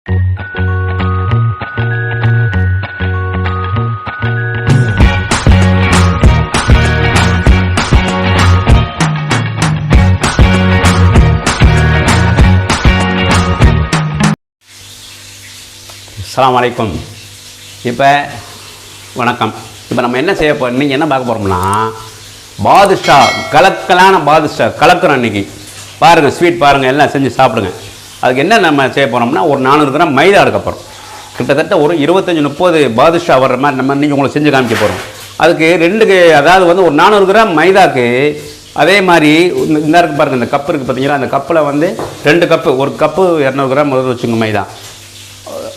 அஸ்ஸலாமு அலைக்கும். இப்போ வணக்கம். இப்போ நம்ம என்ன செய்ய போகிறோம், நீங்கள் என்ன பார்க்க போகிறோம்னா பாதுஷா, கலக்கலான பாதுஷா கலக்கிறோம் இன்றைக்கி. பாருங்கள், ஸ்வீட் பாருங்கள், எல்லாம் செஞ்சு சாப்பிடுங்க. அதுக்கு என்ன நம்ம செய்ய போகிறோம்னா ஒரு 400 கிராம் மைதா எடுக்க போகிறோம். கிட்டத்தட்ட ஒரு 25-30 பாதுஷா வர்ற மாதிரி நம்ம இன்றைக்கி உங்களுக்கு செஞ்சு காமிக்க போகிறோம். அதுக்கு அதாவது வந்து ஒரு 400 கிராம் மைதாக்கு அதே மாதிரி இந்த இருக்கு பாருங்கள், இந்த கப்பு இருக்குது பார்த்தீங்களா, அந்த கப்பில் வந்து 2 கப்பு, ஒரு கப்பு 200 கிராம் வச்சுங்க மைதா.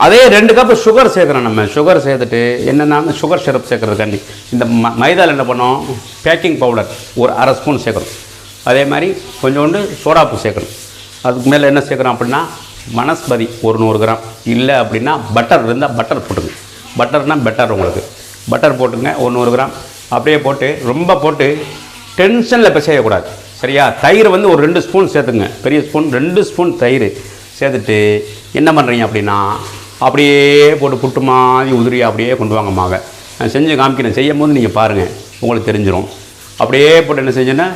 அதே 2 கப்பு சுகர் சேர்க்குறோம். நம்ம சுகர் சேர்த்துட்டு என்னென்னா சுகர் சிரப் சேர்க்குறதுக்காண்டி இந்த மைதாவில் என்ன பண்ணோம், பேக்கிங் பவுடர் ஒரு அரை ஸ்பூன் சேர்க்குறோம். அதே மாதிரி கொஞ்சோண்டு சோடாப்பு சேர்க்கணும். அதுக்கு மேலே என்ன சேர்க்குறோம் அப்படின்னா வனஸ்பதி ஒரு 100 கிராம், இல்லை அப்படின்னா பட்டர் இருந்தால் பட்டர் போட்டுங்க. பட்டர்னால் பெட்டர், உங்களுக்கு பட்டர் போட்டுங்க ஒரு 100 கிராம். அப்படியே போட்டு ரொம்ப போட்டு டென்ஷனில் பிசையக்கூடாது, சரியா? தயிர் வந்து ஒரு 2 ஸ்பூன் சேர்த்துங்க, பெரிய ஸ்பூன் 2 ஸ்பூன் தயிர் சேர்த்துட்டு என்ன பண்ணுறீங்க அப்படின்னா அப்படியே போட்டு புட்டு மாதிரி உதிரி அப்படியே கொண்டு வாங்க மாவை. நான் செஞ்சு காமிக்கிறேன், செய்யும் போது நீங்கள் பாருங்கள், உங்களுக்கு தெரிஞ்சிடும். அப்படியே போட்டு என்ன செஞ்சேன்னா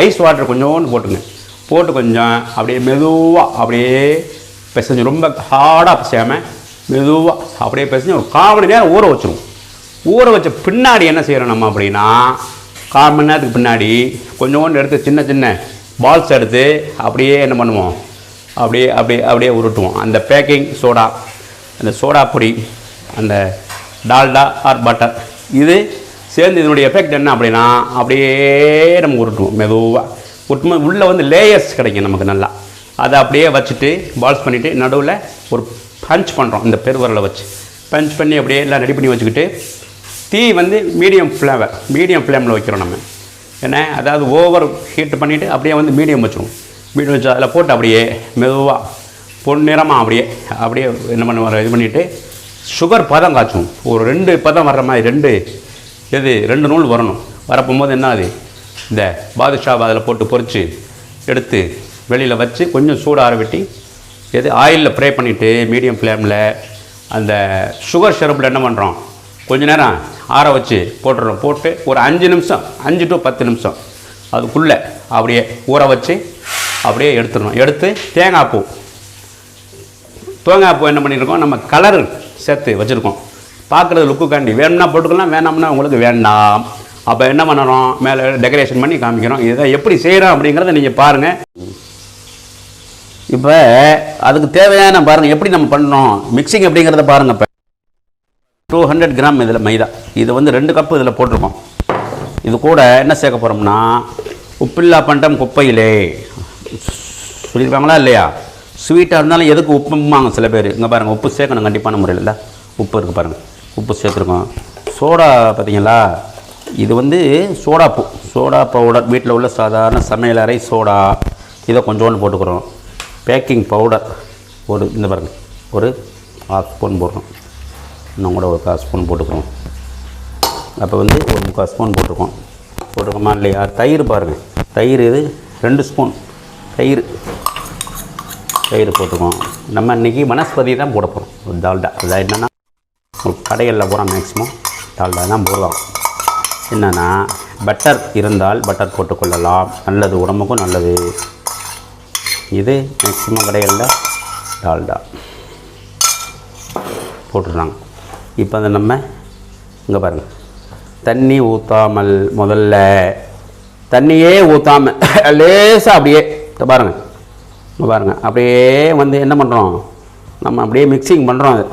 ஐஸ் வாட்டர் கொஞ்சோண்டு போட்டுங்க. போட்டு கொஞ்சம் அப்படியே மெதுவாக அப்படியே பிசைஞ்சு, ரொம்ப ஹார்டாக பிசையாமல் மெதுவாக அப்படியே பிசைஞ்சு ஒரு 1/4 மணி நேரம் ஊற வச்சிடும். ஊற வச்ச பின்னாடி என்ன செய்கிறோம் நம்ம அப்படின்னா 1/4 மணி நேரத்துக்கு பின்னாடி கொஞ்சோண்டு எடுத்து சின்ன சின்ன பால்ஸ் எடுத்து அப்படியே என்ன பண்ணுவோம், அப்படியே அப்படியே அப்படியே உருட்டுவோம். அந்த பேக்கிங் சோடா, அந்த சோடா பொடி, அந்த டால்டா ஆர் பட்டர், இது சேர்ந்து இதனுடைய எஃபெக்ட் என்ன அப்படின்னா அப்படியே நம்ம உருட்டுவோம். மெதுவாக உருட்டும்போது உள்ளே வந்து லேயர்ஸ் கிடைக்கும் நமக்கு நல்லா. அதை அப்படியே வச்சுட்டு பால்ஸ் பண்ணிவிட்டு நடுவில் ஒரு பஞ்ச் பண்ணுறோம். இந்த பெருவரலை வச்சு பஞ்ச் பண்ணி அப்படியே எல்லாம் ரெடி பண்ணி வச்சுக்கிட்டு தீ வந்து மீடியம் ஃப்ளேமில் வைக்கிறோம் நம்ம. ஏன்னா அதாவது ஓவர் ஹீட் பண்ணிவிட்டு அப்படியே வந்து மீடியம் வச்சுருவோம். மீடியம் வச்சு அதில் போட்டு அப்படியே மெதுவாக பொன்னிறமாக அப்படியே என்ன பண்ணுவோம், இது பண்ணிவிட்டு சுகர் பதம் காய்ச்சுவோம். ஒரு 2 பதம் வர்ற மாதிரி 2 நூல் வரணும். வரப்போகும்போது என்ன ஆகுது, இந்த பாதுஷாவை அதில் போட்டு பொரித்து எடுத்து வெளியில் வச்சு கொஞ்சம் சூடு ஆற விட்டு ஆயிலில் ஃப்ரை பண்ணிவிட்டு மீடியம் ஃப்ளேமில் அந்த சுகர் சிரப்பில் என்ன பண்ணுறோம், கொஞ்சம் நேரம் ஆற வச்சு போட்டுறோம். போட்டு ஒரு 5 நிமிஷம், 5 to 10 நிமிஷம் அதுக்குள்ளே அப்படியே ஊற வச்சு அப்படியே எடுத்துடணும். எடுத்து தேங்காய் பூ என்ன பண்ணியிருக்கோம், நம்ம கலர் சேர்த்து வச்சுருக்கோம். பார்க்குறது லுக்குக்காண்டி வேணும்னா போட்டுக்கலாம், வேணாம்னா உங்களுக்கு வேண்டாம். அப்போ என்ன பண்ணுறோம், மேலே டெக்கரேஷன் பண்ணி காமிக்கிறோம். இதை எப்படி செய்கிறோம் அப்படிங்கிறத நீங்கள் பாருங்கள். இப்போ அதுக்கு தேவையான பாருங்கள் எப்படி நம்ம பண்ணோம், மிக்சிங் அப்படிங்கிறத பாருங்கள். இப்போ 200 கிராம் இதில் மைதா, இது வந்து 2 கப்பு இதில் போட்டிருக்கோம். இது கூட என்ன சேர்க்க போகிறோம்னா உப்பில்லா பண்டம் குப்பையிலே சொல்லியிருக்காங்களா இல்லையா? ஸ்வீட்டாக இருந்தாலும் எதுக்கு உப்புமாங்க சில பேர். இங்கே பாருங்கள், உப்பு சேர்க்கணும் கண்டிப்பான முறையில். உப்பு இருக்குது பாருங்கள், உப்பு சேர்த்துருக்கோம். சோடா பார்த்தீங்களா, இது வந்து சோடா பவுடர், வீட்டில் உள்ள சாதாரண சமையல் அறை சோடா, இதை கொஞ்சோண்டு போட்டுக்கிறோம். பேக்கிங் பவுடர் இந்த பாருங்கள் ஒரு 1/2 ஸ்பூன் போடுறோம். இன்னும் கூட ஒரு 1/4 ஸ்பூன் போட்டுக்கிறோம். அப்போ வந்து ஒரு 3/4 ஸ்பூன் போட்டுருக்கோமா இல்லையா? தயிர் பாருங்கள், தயிர் இது 2 ஸ்பூன் தயிர் போட்டுருக்கோம். நம்ம இன்றைக்கி வனஸ்பதி தான் போட போகிறோம். ஒரு டால்டா, அதாவது என்னென்னா கடைகளில் போகிறோம் மேக்ஸிமம் டால்டா தான் போடலாம். என்னென்னா பட்டர் இருந்தால் பட்டர் போட்டுக்கொள்ளலாம், நல்லது, உடம்புக்கும் நல்லது. இது மேக்ஸிமம் கடைகளில் டால்டா போட்டுடுறாங்க. இப்போ அதை நம்ம இங்கே பாருங்கள், தண்ணி ஊற்றாமல், முதல்ல தண்ணியே ஊற்றாமல் லேசாக அப்படியே பாருங்கள், அப்படியே வந்து என்ன பண்ணுறோம், நம்ம அப்படியே மிக்சிங் பண்ணுறோம். அது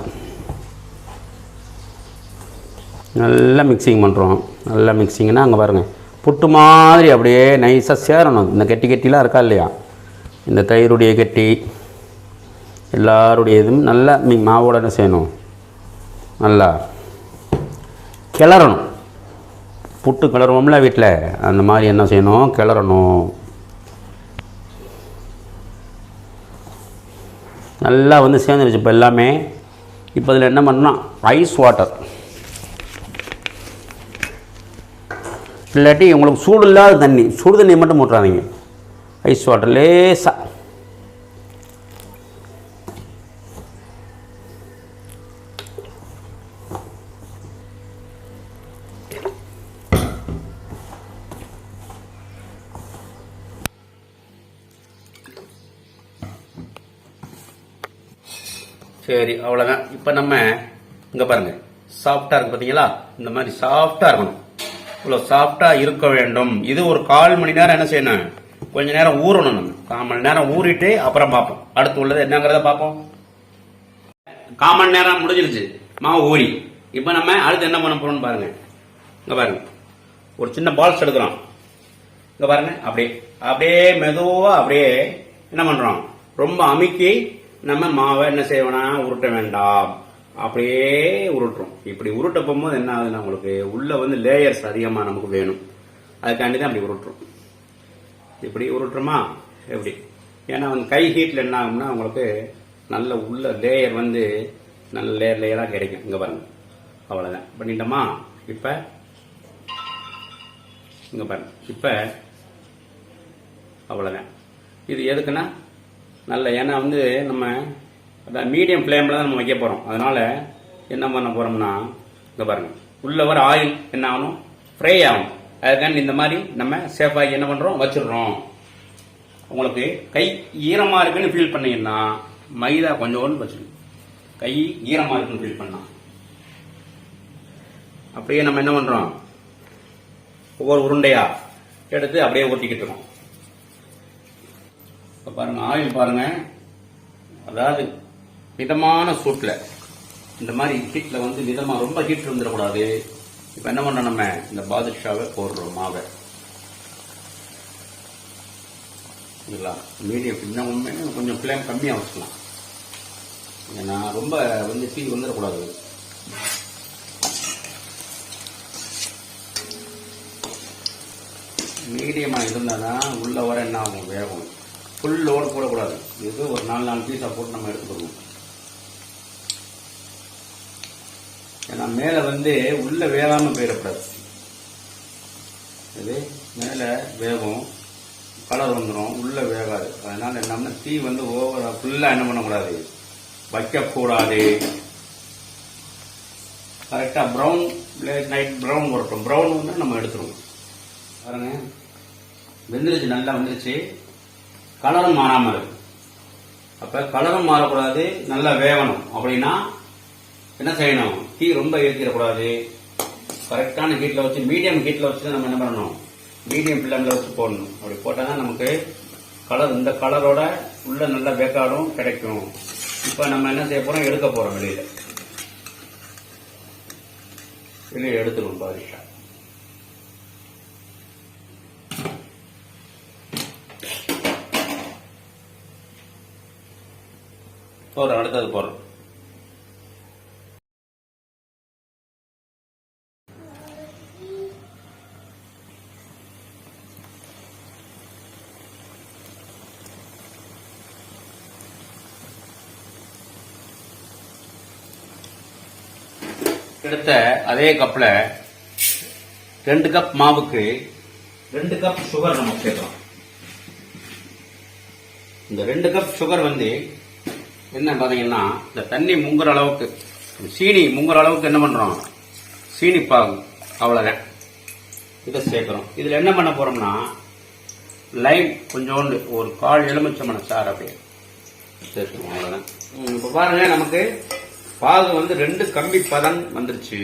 நல்லா மிக்சிங் பண்ணுறோம். நல்லா மிக்சிங்னா அங்கே பாருங்கள் புட்டு மாதிரி அப்படியே நைஸாக சேரணும். இந்த கெட்டிலாம் இருக்கா இல்லையா, இந்த தயிருடைய கெட்டி எல்லாருடைய இதுவும் நல்லா மாவோட என்ன செய்யணும், நல்லா கிளறணும். புட்டு கிளறுவோம்ல வீட்டில், அந்த மாதிரி என்ன செய்யணும், கிளறணும். நல்லா வந்து சேர்ந்துருச்சு இப்போ எல்லாமே. இப்போ இதில் என்ன பண்ணணும், ஐஸ் வாட்டர், இல்லாட்டி உங்களுக்கு சூடு இல்லாத தண்ணி, சுடு தண்ணி மட்டும் போட்டுறாதீங்க. ஐஸ் வாட்டர் லேசாக சரி, அவ்வளோதான். இப்போ நம்ம இங்கே பாருங்கள், சாஃப்டாக இருக்குது பார்த்தீங்களா? இந்த மாதிரி சாஃப்டாக இருக்கணும். இவ்வளோ சாஃப்டாக இருக்க வேண்டும். இது ஒரு 1/4 மணி நேரம் என்ன செய்யணும், கொஞ்ச நேரம் ஊறணும். நம்ம 1/4 மணி நேரம் ஊறிட்டு அப்புறம் பார்ப்போம். அடுத்து உள்ளது என்னங்கிறத பார்ப்போம். 1/4 மணி நேரம் முடிஞ்சிருச்சு மாவு ஊறி. இப்போ நம்ம அடுத்து என்ன பண்ண போறோம்னு பாருங்க. இங்கே பாருங்க, ஒரு சின்ன பால்ஸ் எடுக்கிறோம். இங்கே பாருங்க, அப்படியே அப்படியே மெதுவாக அப்படியே என்ன பண்ணுறோம், ரொம்ப அமுக்கி நம்ம மாவை என்ன செய்வோம்னா உருட்ட வேண்டாம், அப்படியே உருட்டுறோம். இப்படி உருட்ட போகும்போது என்ன ஆகுதுன்னா உங்களுக்கு உள்ள வந்து லேயர்ஸ் அதிகமாக நமக்கு வேணும். அதுக்காண்டி தான் அப்படி உருட்டுறோம். இப்படி உருட்டுறோமா எப்படி, ஏன்னா வந்து கை ஹீட்டில் என்ன ஆகும்னா உங்களுக்கு நல்ல உள்ள லேயர் வந்து நல்ல லேயராக கிடைக்கும். இங்கே பாருங்க, அவ்வளோதான் பண்ணிட்டோமா. இப்போ இங்கே பாருங்க, இப்போ அவ்வளோதான். இது எதுக்குன்னா நல்ல, ஏன்னா வந்து நம்ம அதான் மீடியம் ஃப்ளேமில் தான் நம்ம வைக்க போகிறோம். அதனால் என்ன பண்ண போகிறோம்னா இங்கே பாருங்கள், உள்ளே வர ஆயில் என்ன ஆகணும், ஃப்ரை ஆகும். அதுக்காண்டி இந்த மாதிரி நம்ம சேஃபாகி என்ன பண்ணுறோம், வச்சிடுறோம். உங்களுக்கு கை ஈரமாக இருக்குன்னு ஃபீல் பண்ணீங்கன்னா மைதா கொஞ்சோண்டு வச்சிருக்கோம். கை ஈரமாக இருக்குன்னு ஃபீல் பண்ணலாம். அப்படியே நம்ம என்ன பண்ணுறோம், ஒவ்வொரு உருண்டையா எடுத்து அப்படியே ஊற்றிக்கிட்டு இருக்கோம். இப்போ பாருங்கள், ஆயில் பாருங்கள், அதாவது மிதமான சூட்டில் இந்த மாதிரி ஹீட்டில் வந்து மிதமாக, ரொம்ப ஹீட் வந்துடக்கூடாது. இப்போ என்ன பண்ணுறோம், நம்ம இந்த பாதுஷாவை போடுறோம் மாவை. இல்லைங்களா, மீடியம் இன்னும் கொஞ்சம் ஃப்ளேம் கம்மியாக வச்சுக்கலாம். ஏன்னா ரொம்ப வந்து தீ வந்துடக்கூடாது. மீடியமாக இருந்தால் தான் உள்ள வர என்ன ஆகும், வேகும். ஃபுல் லோடு போடக்கூடாது. இது ஒரு 4 பீஸாக போட்டு நம்ம எடுத்துக்கணும். ஏன்னா மேலே வந்து உள்ள வேகாமல் போயிடக்கூடாது. இது மேலே வேகும், கலர் வந்துடும், உள்ள வேகாது. அதனால என்னன்னா தீ வந்து ஓவரா ஃபுல்லாக என்ன பண்ணக்கூடாது, வைக்கக்கூடாது. கரெக்டாக ப்ரௌன் நைட் ப்ரௌன் வரட்டும். ப்ரௌன் வந்து நம்ம எடுத்துருவோம். பாருங்க, வெந்துருச்சு, நல்லா வந்துருச்சு. கலரும் மாறாமல் இருக்கு. அப்போ கலரும் மாறக்கூடாது, நல்லா வேகணும். அப்படின்னா என்ன செய்யணும், தீ ரொம்ப ஏற்றிடக்கூடாது. கரெக்டான ஹீட்டில் வச்சு, மீடியம் ஹீட்டில் வச்சு நம்ம என்ன பண்ணணும், மீடியம் ஃப்ளேமில் வச்சு போடணும். அப்படி போட்டால் தான் நமக்கு கலர், இந்த கலரோட உள்ள நல்ல வேக்காடும் கிடைக்கும். இப்போ நம்ம என்ன செய்ய போகிறோம், எடுக்க போகிறோம். வெளியே எடுத்துருவோம் பாதுஷா. போடுறோம், அடுத்தது போடுறோம். எடுத்த அதே கப்ல 2 கப் மாவுக்கு 2 கப் சுகர் நம்ம சேர்க்கிறோம். இந்த 2 கப் சுகர் வந்து என்ன பாத்தீங்கன்னா, இந்த தண்ணி முங்குற அளவுக்கு, சீனி முங்குற அளவுக்கு என்ன பண்றோம், சீனி பாகு. அவ்வளவுதான், இதை சேர்க்கிறோம். இதுல என்ன பண்ண போறோம்னா லைம் கொஞ்சோண்டு, ஒரு 1/4 எலுமிச்சம்பழம் சாறு அப்படியே சேர்க்கிறோம். அவ்வளவுதான். இப்ப பாருங்க, நமக்கு பாகு வந்து 2 கம்பி பதம் வந்துருச்சு.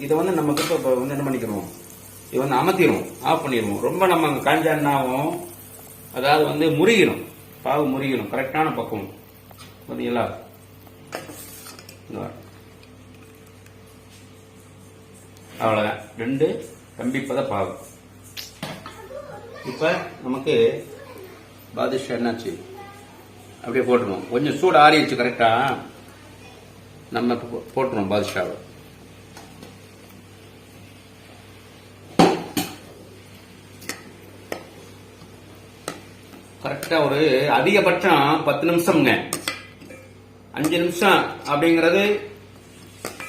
இதை வந்து நமக்கு இப்போ வந்து என்ன பண்ணிக்கிறோம், இது வந்து அமர்த்திடுவோம், ஆஃப் பண்ணிடுவோம். ரொம்ப நம்ம காஞ்சா என்ன ஆகும், அதாவது வந்து முறிகிறோம், பாகு முறிகிறோம். கரெக்டான பக்குவம் பார்த்தீங்களா. அவ்வளோதான், 2 கம்பிப்பத பாகு. இப்போ நமக்கு பாதுஷா என்னாச்சு, அப்படியே போட்டுருவோம். கொஞ்சம் சூடு ஆறிடுச்சு, கரெக்டா நம்ம போட்டுருவோம் பாதுஷாவை. கரெக்டா ஒரு அதிகபட்சம் 10 நிமிஷம்ங்க. 5 நிமிஷம் அப்படிங்கறது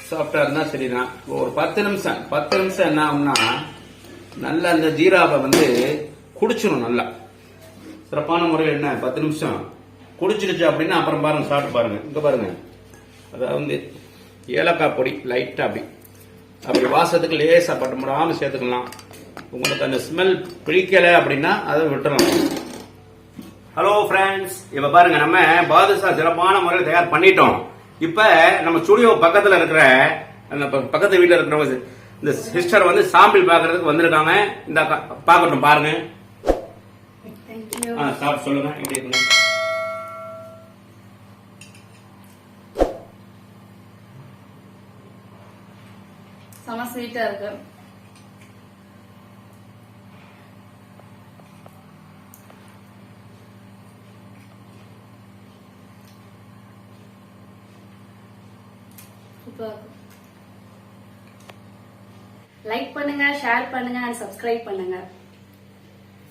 சாஃப்டா இருந்தா சரிதான். ஒரு 10 நிமிஷம் என்ன ஆகும்னா நல்லா அந்த ஜீராவை வந்து குடிச்சிடும். நல்லா சிறப்பான முறையில் என்ன 10 நிமிஷம் குடிச்சிருச்சு அப்படின்னா அப்புறம் பாருங்க, சாப்பிட்டு பாருங்க. இங்க பாருங்க, அதாவது வந்து ஏலக்காய் பொடி லைட்டா அப்படி வாசத்துக்கு லேசா பட்டு முடாம சேர்த்துக்கலாம். உங்களுக்கு அந்த ஸ்மெல் பிடிக்கல அப்படின்னா அதை விட்டுறலாம். ஹலோ ஃப்ரெண்ட்ஸ், இப்ப பாருங்க நம்ம பாதுஷா சிறப்பான முறையில் தயார் பண்ணிட்டோம். இப்ப நம்ம ஸ்டுடியோ பக்கத்துல இருக்கிற அந்த பக்கத்து வீட்டுல இருக்கிறவங்க இந்த சிஸ்டர் வந்து சாம்பிள் பாக்குறதுக்கு வந்திருக்காங்க. இந்த பாக்கட்டும், பாருங்க. சாப்பிட்டு சொல்லுங்க எப்படி இருக்குங்க. செம ஸ்வீட்டா இருக்கு. லைக் பண்ணுங்க, ஷேர் பண்ணுங்க, அண்ட் சப்ஸ்கிரைப் பண்ணுங்க.